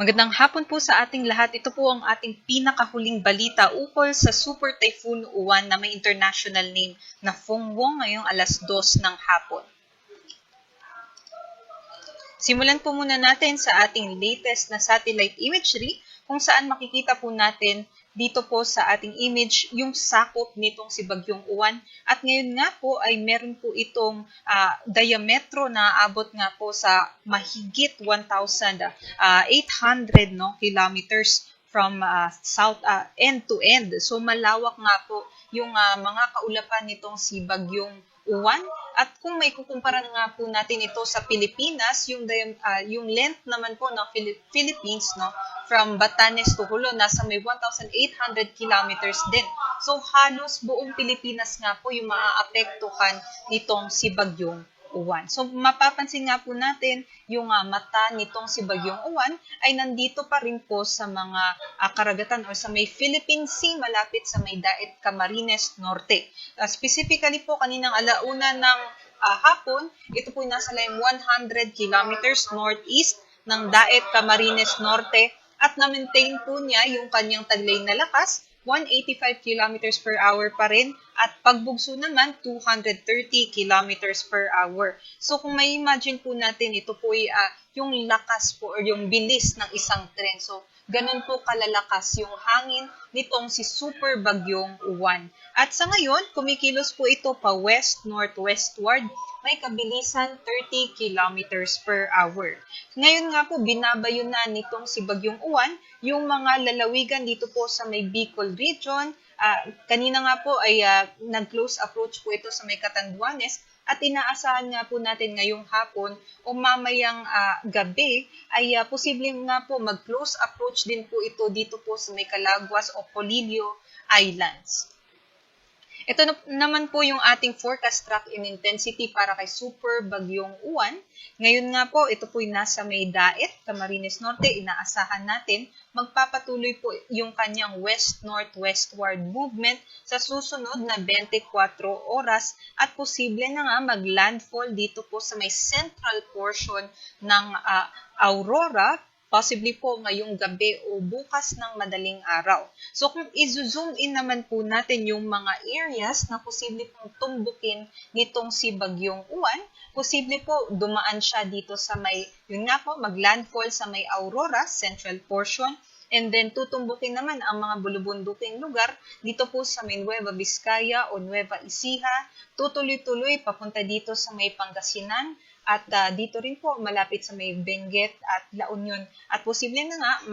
Magandang hapon po sa ating lahat. Ito po ang ating pinakahuling balita ukol sa Super Typhoon Uwan na may international name na Fongwong ngayong alas 2 ng hapon. Simulan po muna natin sa ating latest na satellite imagery kung saan makikita po natin dito po sa ating image yung sakop nitong si Bagyong Uwan. At ngayon nga po ay meron po itong diametro na abot nga po sa mahigit 1,800 kilometers from south end to end. So malawak nga po yung mga kaulapan nitong si Bagyong Uwan. At kung may kukumpara nga po natin ito sa Pilipinas, yung length naman po ng Philippines, no, from Batanes to Jolo, nasa may 1,800 kilometers din. So halos buong Pilipinas nga po yung maaapektuhan nitong si Bagyong Uwan. So mapapansin nga po natin yung mata nitong si Bagyong Uwan ay nandito pa rin po sa mga karagatan o sa may Philippine Sea malapit sa may Daet Camarines Norte. Specifically po kaninang alauna ng hapon, ito po nasa layong 100 kilometers northeast ng Daet Camarines Norte at na-maintain po niya yung kanyang taglay na lakas, 185 kilometers per hour pa rin at pagbugso naman 230 kilometers per hour. So kung may imagine po natin, ito po ay yung lakas po or yung bilis ng isang tren. So ganun po kalalakas yung hangin nitong si Super Bagyong Uwan. At sa ngayon, kumikilos po ito pa west-northwestward. May kabilisan 30 kilometers per hour. Ngayon nga po, binabayo na nitong si Bagyong Uwan yung mga lalawigan dito po sa may Bicol region. Kanina nga po ay nag-close approach po ito sa may Catanduanes at inaasahan nga po natin ngayong hapon o mamayang gabi ay posibleng nga po mag-close approach din po ito dito po sa may Calaguas o Polillo Islands. Ito naman po yung ating forecast track in intensity para kay Super Bagyong Uwan. Ngayon nga po, ito po yung nasa may Daet, Camarines Norte. Inaasahan natin, magpapatuloy po yung kanyang west-northwestward movement sa susunod na 24 oras at posible na nga mag-landfall dito po sa may central portion ng Aurora, possibly po ngayong gabi o bukas ng madaling araw. So kung i-zoom in naman po natin yung mga areas na posible pong tumbukin nitong si Bagyong Uwan, posible po dumaan siya dito sa may, yun nga po, mag-landfall sa may Aurora, central portion, and then tutumbukin naman ang mga bulubunduking lugar dito po sa may Nueva Vizcaya o Nueva Ecija, tutuloy-tuloy papunta dito sa may Pangasinan, at dito rin po malapit sa may Benguet at La Union. At posible na nga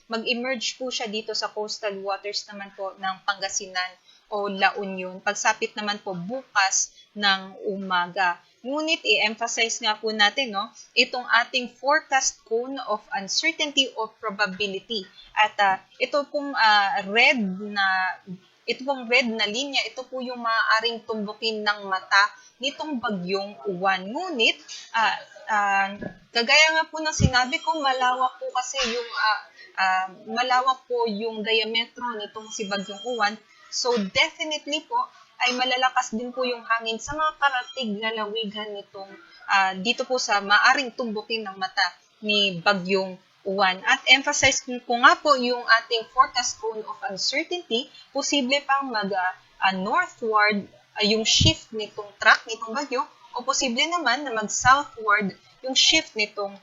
mag-emerge po siya dito sa coastal waters naman po ng Pangasinan o La Union. Pagsapit naman po bukas ng umaga. Ngunit i-emphasize nga po natin, no, itong ating forecast cone of uncertainty of probability. At ito pong red na linya, ito po yung maaaring tumbukin ng mata nitong Bagyong Uwan. Ngunit, kagaya nga po ng sinabi ko, malawak po yung diametro nitong si Bagyong Uwan. So, definitely po, ay malalakas din po yung hangin sa mga karatig na lawigan nitong dito po sa maaring tumbukin ng mata ni Bagyong Uwan. At emphasize ko nga po yung ating forecast cone of uncertainty, posible pang mag-northward yung shift nitong track nitong bagyo o posible naman na mag-southward yung shift nitong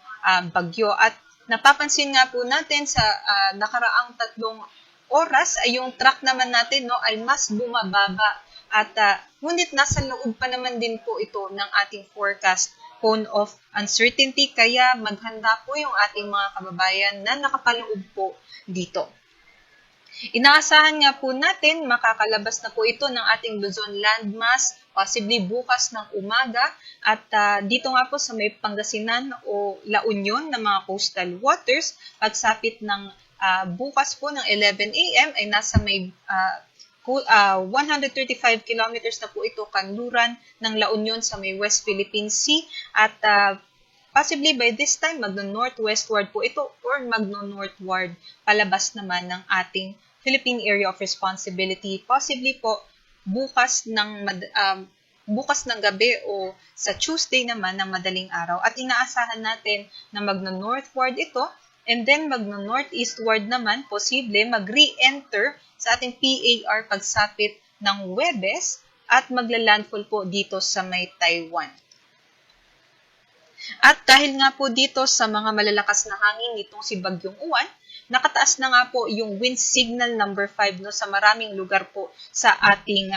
bagyo. At napapansin nga po natin sa nakaraang 3 oras ay yung track naman natin, no, ay mas bumababa. At ngunit nasa loob pa naman din po ito ng ating forecast cone of uncertainty, kaya maghanda po yung ating mga kababayan na nakapaloob po dito. Inaasahan nga po natin, makakalabas na po ito ng ating Luzon landmass, possibly bukas ng umaga, at dito nga po sa may Pangasinan o La Union na mga coastal waters, pagsapit ng bukas po ng 11 a.m. ay nasa may 135 kilometers na po ito kanluran ng La Union sa may West Philippine Sea, at possibly by this time magno-northwestward po ito or magno-northward palabas naman ng ating Philippine Area of Responsibility, possibly po bukas ng gabi o sa Tuesday naman ng madaling araw. At inaasahan natin na magno-northward ito and then mag-northeastward naman, posible mag-re-enter sa ating PAR pagsapit ng Huwebes at magla-landfall po dito sa may Taiwan. At dahil nga po dito sa mga malalakas na hangin nitong si Bagyong Uwan, nakataas na nga po yung wind signal number 5 no, sa maraming lugar po sa ating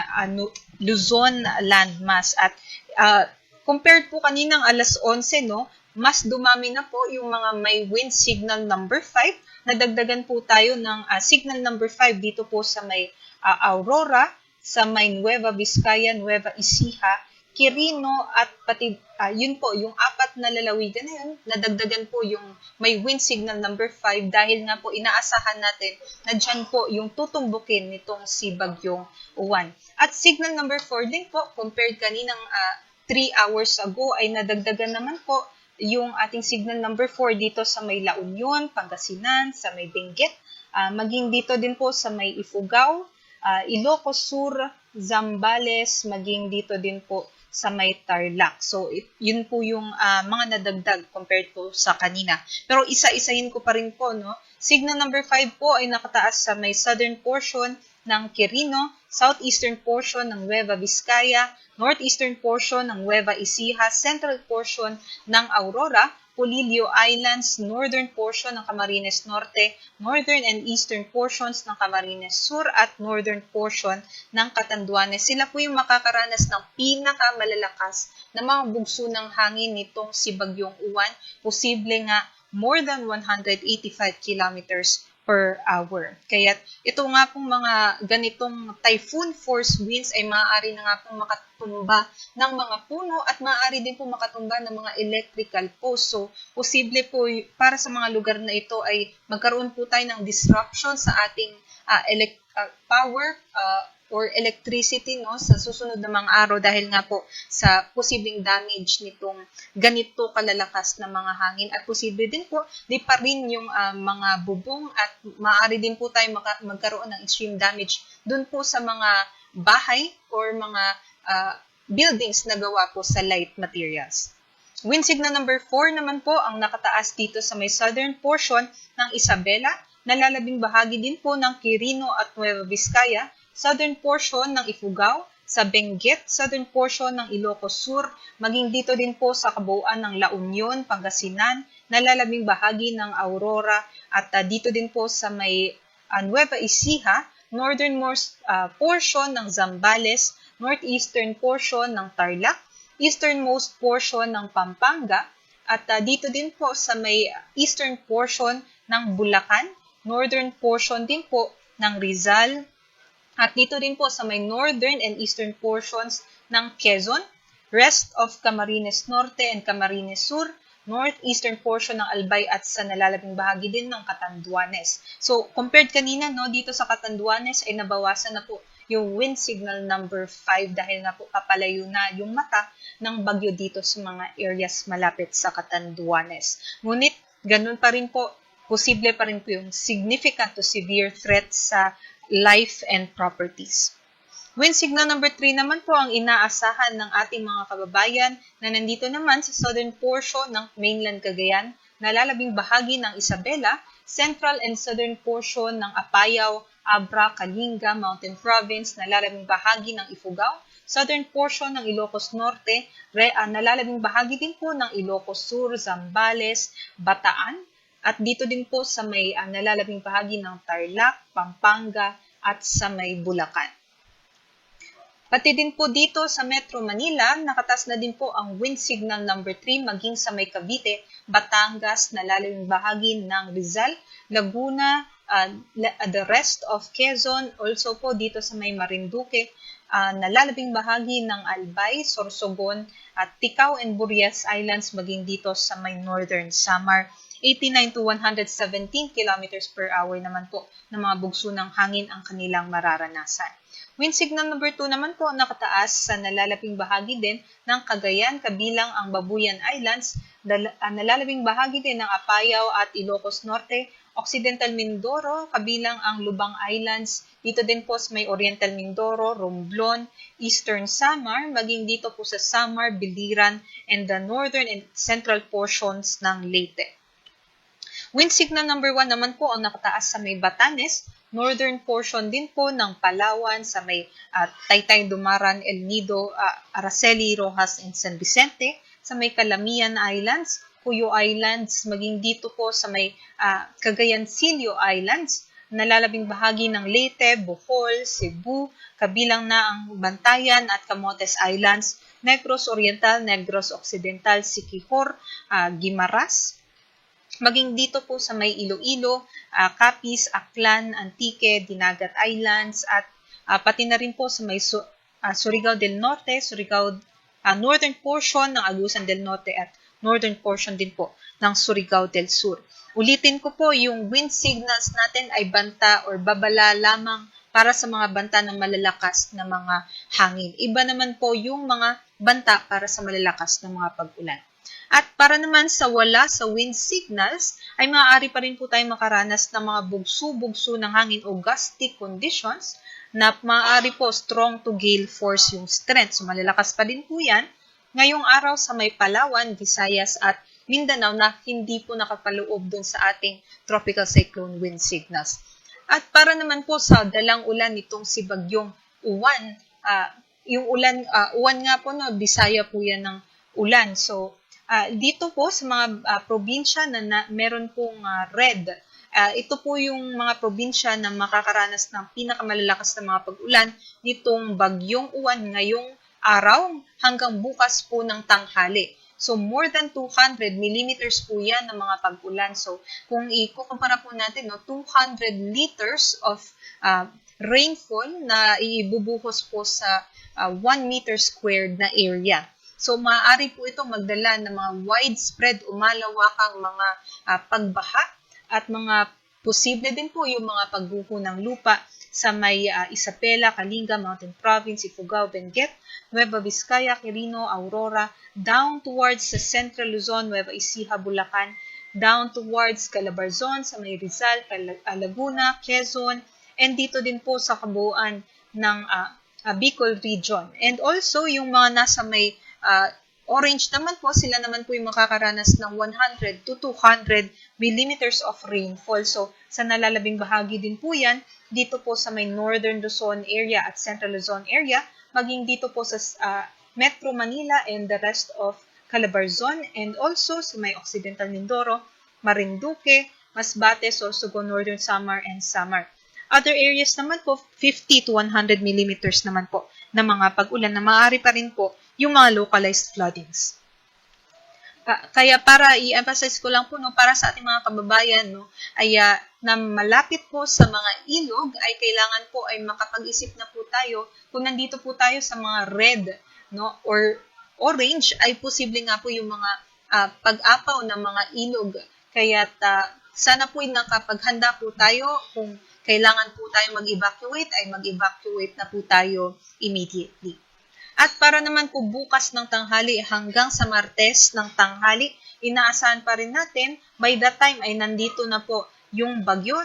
Luzon landmass. At compared po kaninang alas 11, no, mas dumami na po yung mga may wind signal number 5. Nadagdagan po tayo ng signal number 5 dito po sa may Aurora, sa may Nueva Vizcaya, Nueva Ecija, Quirino at pati yun po, yung apat na lalawigan na yun, nadagdagan po yung may wind signal number 5 dahil nga po inaasahan natin na dyan po yung tutumbukin nitong si Bagyong Uwan. At signal number 4 din po, compared kaninang 3 hours ago, ay nadagdagan naman po yung ating signal number 4 dito sa may La Union, Pangasinan, sa may Benguet, maging dito din po sa may Ifugao, Ilocos Sur, Zambales, maging dito din po sa may Tarlac. So, yun po yung mga nadagdag compared po sa kanina. Pero isa-isahin ko pa rin po, no? Signal number 5 po ay nakataas sa may southern portion ng Quirino, southeastern portion ng Nueva Vizcaya, northeastern portion ng Nueva Ecija, central portion ng Aurora, Polillo Islands, northern portion ng Camarines Norte, northern and eastern portions ng Camarines Sur, at northern portion ng Catanduanes. Sila po yung makakaranas ng pinakamalalakas na mga bugso ng hangin nitong si Bagyong Uwan. Posible nga more than 185 kilometers per hour. Kaya ito nga pong mga ganitong typhoon force winds ay maaari na nga pong makatumba ng mga puno at maaari din po makatumba ng mga electrical post. So, posible po para sa mga lugar na ito ay magkaroon po tayo ng disruption sa ating power or electricity, no, sa susunod na mga araw dahil nga po sa posibleng damage nitong ganito kalalakas na mga hangin, at posible din po di pa rin yung mga bubong at maaari din po tayo magkaroon ng extreme damage dun po sa mga bahay or mga buildings na gawa po sa light materials. Wind signal number 4 naman po ang nakataas dito sa may southern portion ng Isabela, nalalabing bahagi din po ng Quirino at Nueva Vizcaya, southern portion ng Ifugao, sa Benguet, southern portion ng Ilocos Sur, maging dito din po sa kabuuan ng La Union, Pangasinan, nalalabing bahagi ng Aurora, at dito din po sa may Nueva Ecija, northernmost portion ng Zambales, northeastern portion ng Tarlac, easternmost portion ng Pampanga, at dito din po sa may eastern portion ng Bulacan, northern portion din po ng Rizal, at dito din po sa may northern and eastern portions ng Quezon, rest of Camarines Norte and Camarines Sur, northeastern portion ng Albay at sa nalalabing bahagi din ng Catanduanes. So, compared kanina, no, dito sa Catanduanes ay nabawasan na po yung wind signal number 5 dahil nga po papalayo na yung mata ng bagyo dito sa mga areas malapit sa Catanduanes. Ngunit, ganun pa rin po, posible pa rin po yung significant to severe threat sa life and properties. Wind signal number 3 naman po ang inaasahan ng ating mga kababayan na nandito naman sa southern portion ng mainland Cagayan, nalalabing bahagi ng Isabela, central and southern portion ng Apayao, Abra, Kalinga, Mountain Province, nalalabing bahagi ng Ifugao, southern portion ng Ilocos Norte, nalalabing bahagi din po ng Ilocos Sur, Zambales, Bataan, at dito din po sa may nalalabing bahagi ng Tarlac, Pampanga, at sa may Bulacan. Pati din po dito sa Metro Manila, nakatas na din po ang wind signal number 3 maging sa may Cavite, Batangas, nalalabing bahagi ng Rizal, Laguna, the rest of Quezon, also po dito sa may Marinduque, nalalabing bahagi ng Albay, Sorsogon, at Ticao and Burias Islands, maging dito sa may northern Samar. 89 to 117 kilometers per hour naman po ng mga bugso ng hangin ang kanilang mararanasan. Wind signal number 2 naman po nakataas sa nalalaping bahagi din ng Cagayan kabilang ang Babuyan Islands, nalalaping bahagi din ng Apayao at Ilocos Norte, Occidental Mindoro kabilang ang Lubang Islands, dito din po sa may Oriental Mindoro, Romblon, Eastern Samar, maging dito po sa Samar, Biliran, and the northern and central portions ng Leyte. Wind signal number 1 naman po ang nakataas sa may Batanes, northern portion din po ng Palawan sa may Taytay, Dumaran, El Nido, Araceli, Rojas, and San Vicente, sa may Calamian Islands, Cuyo Islands, maging dito po sa may Cagayancillo Islands, nalalabing bahagi ng Leyte, Bohol, Cebu, kabilang na ang Bantayan at Camotes Islands, Negros Oriental, Negros Occidental, Siquijor, Guimaras, maging dito po sa may Iloilo, Capiz, Aklan, Antique, Dinagat Islands, at pati na rin po sa may Surigao del Norte, northern portion ng Agusan del Norte at northern portion din po ng Surigao del Sur. Ulitin ko po, yung wind signals natin ay banta or babala lamang para sa mga banta ng malalakas na mga hangin. Iba naman po yung mga banta para sa malalakas na mga pag-ulan. At para naman sa wala sa wind signals, ay maaari pa rin po tayong makaranas ng mga bugso-bugso ng hangin o gusty conditions na maaari po strong to gale force yung strength. So malalakas pa din po yan ngayong araw sa may Palawan, Visayas at Mindanao na hindi po nakapaloob dun sa ating tropical cyclone wind signals. At para naman po sa dalang ulan nitong si Bagyong Uwan, yung uwan nga po, no, Bisaya po yan ng ulan. So, dito po sa mga probinsya na meron pong red, ito po yung mga probinsya na makakaranas ng pinakamalalakas na mga pag-ulan nitong Bagyong Uwan ngayong araw hanggang bukas po ng tanghali. So, more than 200 millimeters po yan ng mga pag-ulan. So, kung ikukumpara po natin, no, 200 liters of rainfall na ibubuhos po sa 1 meter squared na area. So, maaari po ito magdala ng mga widespread o malawakang mga pagbaha at mga posible din po yung mga pagguho ng lupa sa may Isabela, Kalinga, Mountain Province, Ifugao, Benguet, Nueva Vizcaya, Quirino, Aurora, down towards sa Central Luzon, Nueva Ecija, Bulacan, down towards Calabarzon, sa may Rizal, Laguna, Quezon, and dito din po sa kabuuan ng Bicol region. And also, yung mga nasa may orange naman po, sila naman po yung makakaranas ng 100 to 200 millimeters of rainfall. So, sa nalalabing bahagi din po yan, dito po sa may Northern Luzon area at Central Luzon area, maging dito po sa Metro Manila and the rest of Calabarzon, and also sa may Occidental Mindoro, Marinduque, Masbate, Sorsogon, Northern Samar, and Samar. Other areas naman po, 50 to 100 millimeters naman po na mga pag-ulan na maaari pa rin po yung mga localized floodings. Kaya para i-emphasize ko lang po, no, para sa ating mga kababayan, no, ay na malapit po sa mga ilog, ay kailangan po ay makapag-isip na po tayo kung nandito po tayo sa mga red, no, or orange, ay posible nga po yung mga pag-apaw ng mga ilog. Kaya sana po nakapaghanda po tayo kung kailangan po tayo mag-evacuate, ay mag-evacuate na po tayo immediately. At para naman po bukas ng tanghali hanggang sa Martes ng tanghali, inaasahan pa rin natin, by that time ay nandito na po yung bagyo,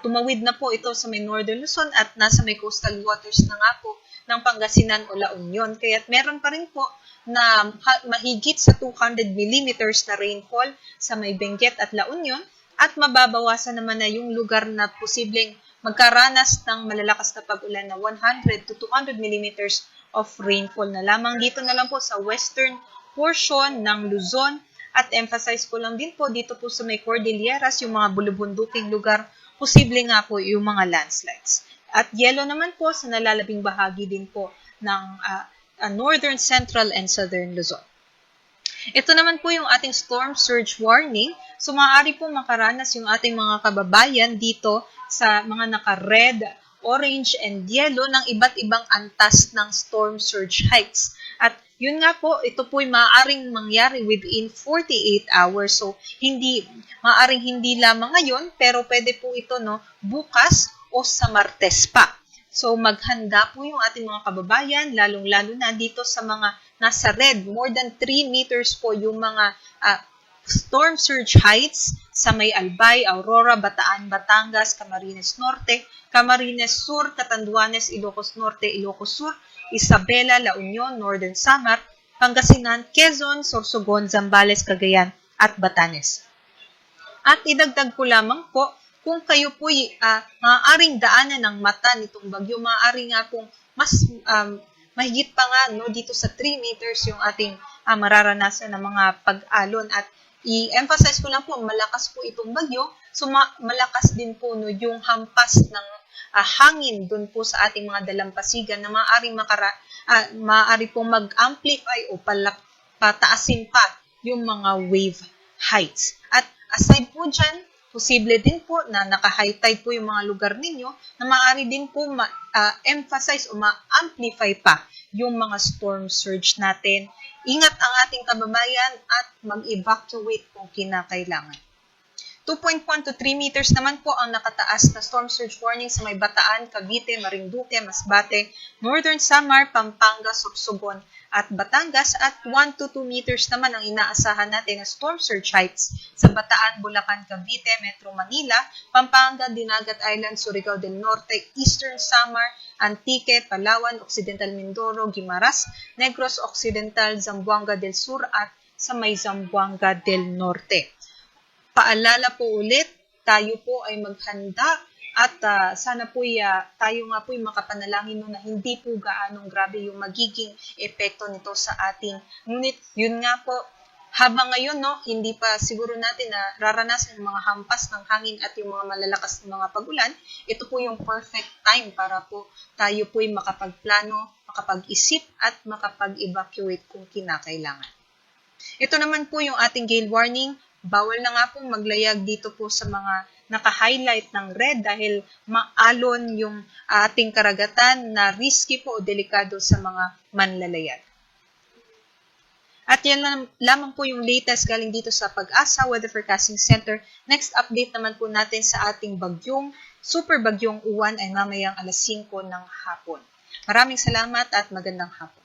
tumawid na po ito sa may Northern Luzon at nasa may coastal waters na nga po ng Pangasinan o La Union. Kaya meron pa rin po na mahigit sa 200 millimeters na rainfall sa may Benguet at La Union, at mababawasan naman na yung lugar na posibleng magkaranas ng malalakas na pag-ulan na 100 to 200 millimeters of rainfall na lamang. Dito na lang po sa western portion ng Luzon, at emphasize ko lang din po dito po sa may Cordilleras, yung mga bulubunduking lugar, posible nga po yung mga landslides. At yellow naman po sa nalalabing bahagi din po ng northern, central, and southern Luzon. Ito naman po yung ating storm surge warning. So, maaari po makaranas yung ating mga kababayan dito sa mga naka-red, orange, and yellow ng iba't ibang antas ng storm surge heights. At yun nga po, ito po ay maaaring mangyari within 48 hours. So, maaaring hindi lamang ngayon, pero pwede po ito, no, bukas o sa Martes pa. So, maghanda po yung ating mga kababayan, lalong-lalo na dito sa mga nasa red. More than 3 meters po yung mga storm surge heights sa may Albay, Aurora, Bataan, Batangas, Camarines Norte, Camarines Sur, Catanduanes, Ilocos Norte, Ilocos Sur, Isabela, La Union, Northern Samar, Pangasinan, Quezon, Sorsogon, Zambales, Cagayan, at Batanes. At idagdag ko lamang po, kung kayo po'y maaaring daanan ng mata nitong bagyo, maaari nga pong mas mahigit pa nga no, dito sa 3 meters yung ating mararanasan ng mga pag-alon. At i-emphasize ko lang po, malakas po itong bagyo, so malakas din po no, yung hampas ng hangin doon po sa ating mga dalampasigan na maaari pong mag-amplify o pataasin pa yung mga wave heights. At aside po dyan, posible din po na naka-high tide po yung mga lugar ninyo na maaari din po ma-emphasize o ma-amplify pa yung mga storm surge natin. Ingat ang ating kababayan at mag-evacuate kung kinakailangan. 2.1 to 3 meters naman po ang nakataas na storm surge warning sa may Bataan, Cavite, Marinduque, Masbate, Northern Samar, Pampanga, Sorsogon at Batangas at 1 to 2 meters naman ang inaasahan natin na storm surge heights sa Bataan, Bulacan, Cavite, Metro Manila, Pampanga, Dinagat Island, Surigao del Norte, Eastern Samar, Antique, Palawan, Occidental Mindoro, Guimaras, Negros Occidental, Zamboanga del Sur at sa may Zamboanga del Norte. Paalala po ulit, tayo po ay maghanda at sana po tayo nga po makapanalangin na hindi po gaanong grabe yung magiging epekto nito sa ating. Ngunit yun nga po, habang ngayon hindi pa siguro natin na raranasan yung mga hampas ng hangin at yung mga malalakas na mga pag-ulan, ito po yung perfect time para po tayo po makapagplano, makapag-isip at makapag-evacuate kung kinakailangan. Ito naman po yung ating gale warning. Bawal na nga pong maglayag dito po sa mga naka-highlight ng red dahil maalon yung ating karagatan na risky po o delikado sa mga manlalayag. At yan lamang po yung latest galing dito sa Pag-asa Weather Forecasting Center. Next update naman po natin sa ating super bagyong Uwan ay mamayang 5:00 ng hapon. Maraming salamat at magandang hapon.